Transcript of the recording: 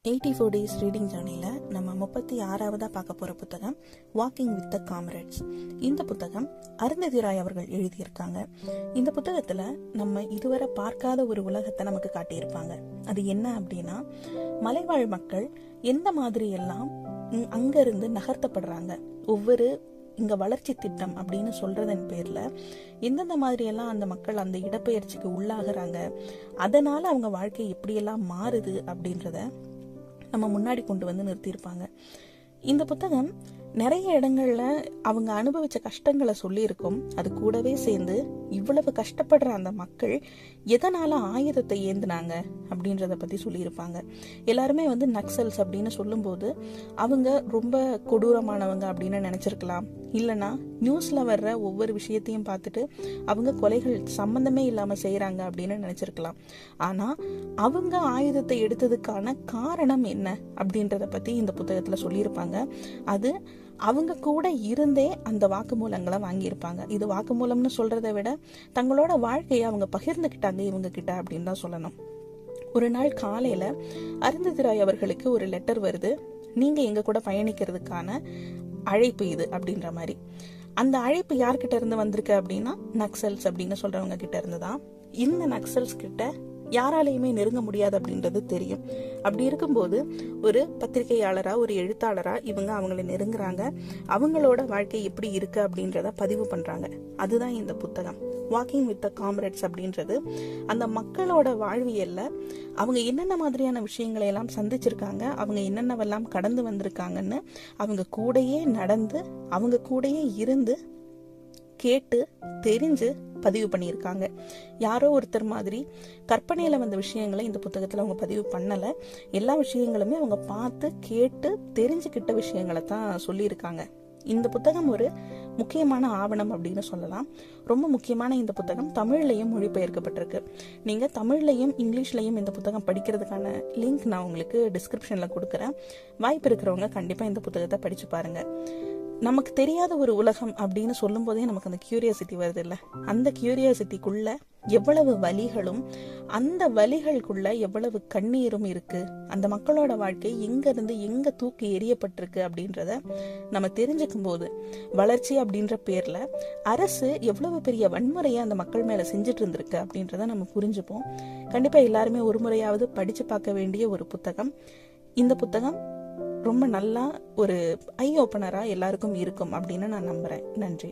84 days reading ஜர்னியில் நம்ம 36ஆவதாக பார்க்க போகிற புத்தகம் வாக்கிங் வித் த காம்ரேட்ஸ். இந்த புத்தகம் அருந்ததி ராய் அவர்கள் எழுதியிருக்காங்க. இந்த புத்தகத்தில் நம்ம இதுவரை பார்க்காத ஒரு உலகத்தை நமக்கு காட்டியிருப்பாங்க. அது என்ன அப்படின்னா, மலைவாழ் மக்கள் எந்த மாதிரி எல்லாம் அங்கிருந்து நகர்த்தப்படுறாங்க, ஒவ்வொரு இங்க வளர்ச்சி திட்டம் அப்படின்னு சொல்றதன் பேர்ல எந்தெந்த மாதிரி எல்லாம் அந்த மக்கள் அந்த இடப்பெயர்ச்சிக்கு உள்ளாகிறாங்க, அதனால அவங்க வாழ்க்கை எப்படியெல்லாம் மாறுது அப்படின்றத நம்ம முன்னாடி கொண்டு வந்து நிறுத்தியிருப்பாங்க. இந்த புத்தகம் நிறைய இடங்கள்ல அவங்க அனுபவிச்ச கஷ்டங்களை சொல்லியிருக்கும். அது கூடவே சேர்ந்து இவ்வளவு கஷ்டப்படுற அந்த மக்கள் எதனால ஆயுதத்தை ஏந்தினாங்க அப்படின்றத பத்தி சொல்லியிருப்பாங்க. எல்லாருமே நக்சல்ஸ் அப்படின்னு சொல்லும் போது அவங்க ரொம்ப கொடூரமானவங்க அப்படின்னு நினைச்சிருக்கலாம். இல்லைன்னா நியூஸ்ல வர்ற ஒவ்வொரு விஷயத்தையும் பார்த்துட்டு அவங்க கொலைகள் சம்பந்தமே இல்லாம செய்யறாங்க அப்படின்னு நினைச்சிருக்கலாம். ஆனா அவங்க ஆயுதத்தை எடுத்ததுக்கான காரணம் என்ன அப்படின்றத பத்தி இந்த புத்தகத்துல சொல்லியிருப்பாங்க. அது அவங்க கூட இருந்தே அந்த வாக்குமூலங்களை வாங்கியிருப்பாங்க. இது வாக்குமூலம்னு சொல்றதை விட தங்களோட வாழ்க்கையை அவங்க பகிர்ந்துக்கிட்டாங்க இவங்க கிட்ட அப்படின்னு தான் சொல்லணும். ஒரு நாள் காலையில அருந்ததி ராய் அவர்களுக்கு ஒரு லெட்டர் வருது. நீங்க எங்க கூட பயணிக்கிறதுக்கான அழைப்பு இது அப்படின்ற மாதிரி. அந்த அழைப்பு யார்கிட்ட இருந்து வந்திருக்கு அப்படின்னா, நக்சல்ஸ் அப்படின்னு சொல்றவங்க கிட்ட இருந்துதான். இந்த நக்சல்ஸ் கிட்ட யாராலையுமே நெருங்க முடியாது அப்படின்றது தெரியும். அப்படி இருக்கும்போது ஒரு பத்திரிகையாளரா, ஒரு எழுத்தாளரா இவங்க அவங்களை நெருங்குறாங்க. அவங்களோட வாழ்க்கை எப்படி இருக்கு அப்படின்றத பதிவு பண்றாங்க. அதுதான் இந்த புத்தகம் வாக்கிங் வித் த காம்ரேட்ஸ் அப்படின்றது. அந்த மக்களோட வாழ்வியல்ல அவங்க என்னென்ன மாதிரியான விஷயங்களை எல்லாம் சந்திச்சிருக்காங்க, அவங்க என்னென்னவெல்லாம் கடந்து வந்திருக்காங்கன்னு அவங்க கூடயே நடந்து, அவங்க கூடயே இருந்து, கேட்டு, தெரிஞ்சு பதிவு பண்ணியிருக்காங்க. யாரோ ஒருத்தர் மாதிரி கற்பனையில வந்த விஷயங்களை இந்த புத்தகத்துல அவங்க பதிவு பண்ணல. எல்லா விஷயங்களுமே அவங்க பார்த்து கேட்டு தெரிஞ்சுக்கிட்ட விஷயங்களை தான் சொல்லியிருக்காங்க. இந்த புத்தகம் ஒரு முக்கியமான ஆவணம் அப்படின்னு சொல்லலாம். ரொம்ப முக்கியமான இந்த புத்தகம் தமிழ்லையும் மொழிபெயர்க்கப்பட்டிருக்கு. நீங்க தமிழ்லையும் இங்கிலீஷ்லையும் இந்த புத்தகம் படிக்கிறதுக்கான லிங்க் நான் உங்களுக்கு டிஸ்கிரிப்ஷன்ல கொடுக்குறேன். வாய்ப்பு இருக்கிறவங்க கண்டிப்பா இந்த புத்தகத்தை படிச்சு பாருங்க. நமக்கு தெரியாத ஒரு உலகம் அப்படின்னு சொல்லும் போதே நமக்கு அந்த கியூரியாசிட்டி வருது இல்ல. அந்த கியூரியாசிட்டிக்குள்ள எவ்வளவு வலிகளும், அந்த வலிகளுக்குள்ள எவ்வளவு கண்ணீரும் இருக்கு, அந்த மக்களோட வாழ்க்கை எங்க இருந்து எங்க தூக்கி எறியப்பட்டிருக்கு அப்படின்றத நம்ம தெரிஞ்சுக்கும் போது, வளர்ச்சி அப்படின்ற பேர்ல அரசு எவ்வளவு பெரிய வன்முறையை அந்த மக்கள் மேல செஞ்சுட்டு இருந்திருக்கு அப்படின்றத நம்ம புரிஞ்சுப்போம். கண்டிப்பா எல்லாருமே ஒரு முறையாவது படிச்சு பார்க்க வேண்டிய ஒரு புத்தகம். இந்த புத்தகம் ரொம்ப நல்லா ஒரு ஐ ஓப்பனரா எல்லாருக்கும் இருக்கும் அப்படின்னு நான் நம்புறேன். நன்றி.